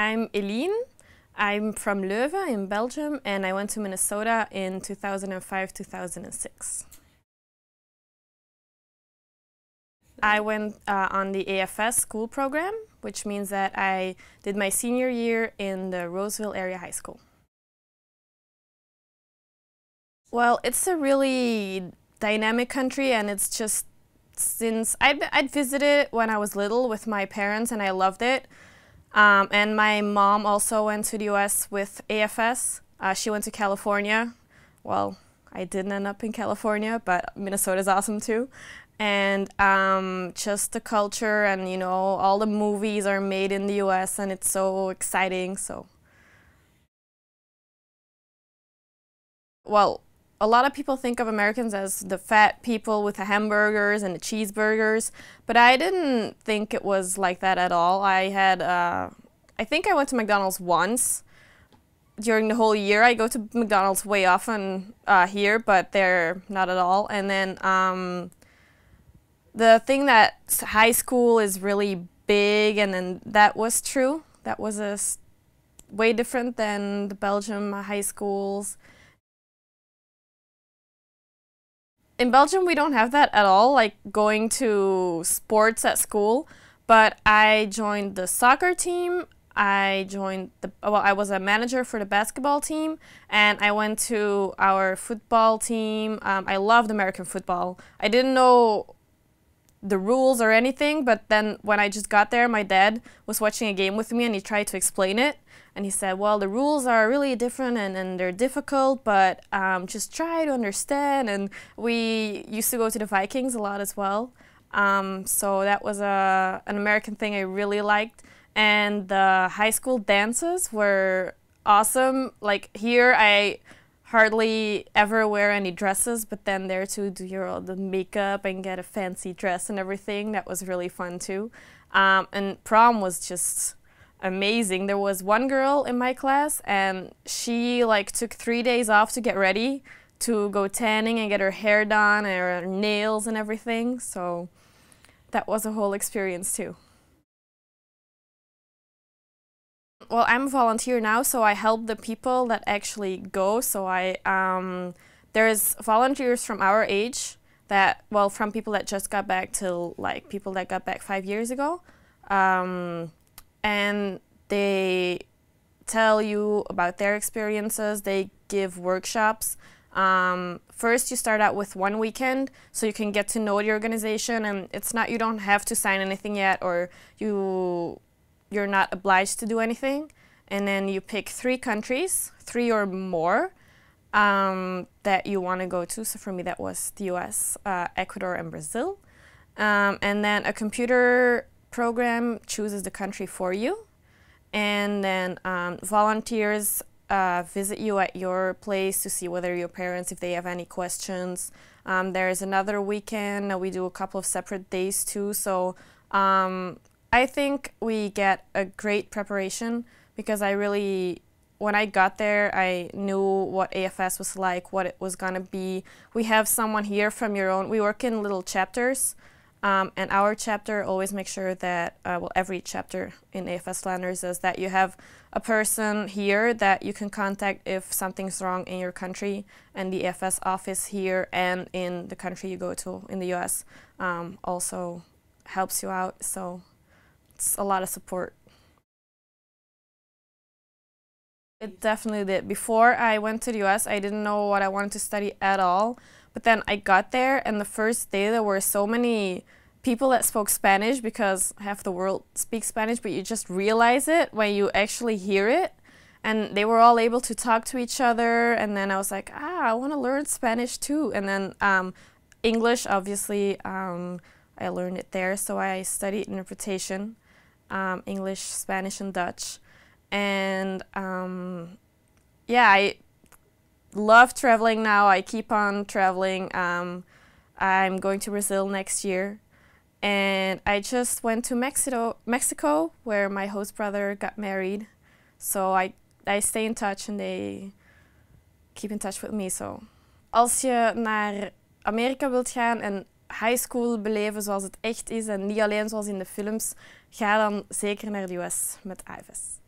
I'm Eline. I'm from Leuven in Belgium, and I went to Minnesota in 2005-2006. I went on the AFS school program, which means that I did my senior year in the Roseville area high school. Well, it's a really dynamic country, and it's just since I'd visited when I was little with my parents, and I loved it. And my mom also went to the US with AFS. She went to California. Well, I didn't end up in California, but Minnesota's awesome too. And just the culture and, you know, all the movies are made in the US and it's so exciting. Well, a lot of people think of Americans as the fat people with the hamburgers and the cheeseburgers, but I didn't think it was like that at all. I think I went to McDonald's once during the whole year. I go to McDonald's way often here, but they're not at all. And then the thing that high school is really big, and then that was true. That was way different than the Belgium high schools. In Belgium, we don't have that at all, like going to sports at school, but I joined the soccer team. I was a manager for the basketball team, and I went to our football team. I loved American football. I didn't know the rules or anything, but then when I just got there, my dad was watching a game with me and he tried to explain it. And he said, well, the rules are really different and they're difficult, but just try to understand. And we used to go to the Vikings a lot as well. So that was an American thing I really liked. And the high school dances were awesome. Like here, I hardly ever wear any dresses, but then there to do all the makeup and get a fancy dress and everything. That was really fun too. And prom was just amazing. There was one girl in my class and she took 3 days off to get ready to go tanning and get her hair done and her nails and everything. So that was a whole experience too. Well, I'm a volunteer now, so I help the people that actually go. So there's volunteers from our age from people that just got back till people that got back 5 years ago. And they tell you about their experiences. They give workshops. First, you start out with 1 weekend, so you can get to know the organization, and you don't have to sign anything yet, or you're not obliged to do anything. And then you pick 3 countries, 3 or more, that you want to go to. So for me, that was the US, Ecuador, and Brazil. And then a computer program chooses the country for you. And then volunteers visit you at your place to see whether your parents, if they have any questions. There's another weekend. We do a couple of separate days too. So I think we get a great preparation because when I got there, I knew what AFS was like, what it was gonna be. We have someone here from your own. We work in little chapters, and our chapter always makes sure that, every chapter in AFS Flanders is that you have a person here that you can contact if something's wrong in your country, and the AFS office here and in the country you go to in the US also helps you out. So it's a lot of support. It definitely did. Before I went to the US, I didn't know what I wanted to study at all. But then I got there, and the first day there were so many people that spoke Spanish because half the world speaks Spanish, but you just realize it when you actually hear it. And they were all able to talk to each other, and then I was like, I want to learn Spanish too. And then English, obviously, I learned it there, so I studied interpretation. English, Spanish, and Dutch. And I love traveling now. I keep on traveling. I'm going to Brazil next year. And I just went to Mexico, where my host brother got married. So I stay in touch and they keep in touch with me. So. Als je naar Amerika wilt gaan en high school beleven zoals het echt is en niet alleen zoals in de films, ga dan zeker naar de US met AFS.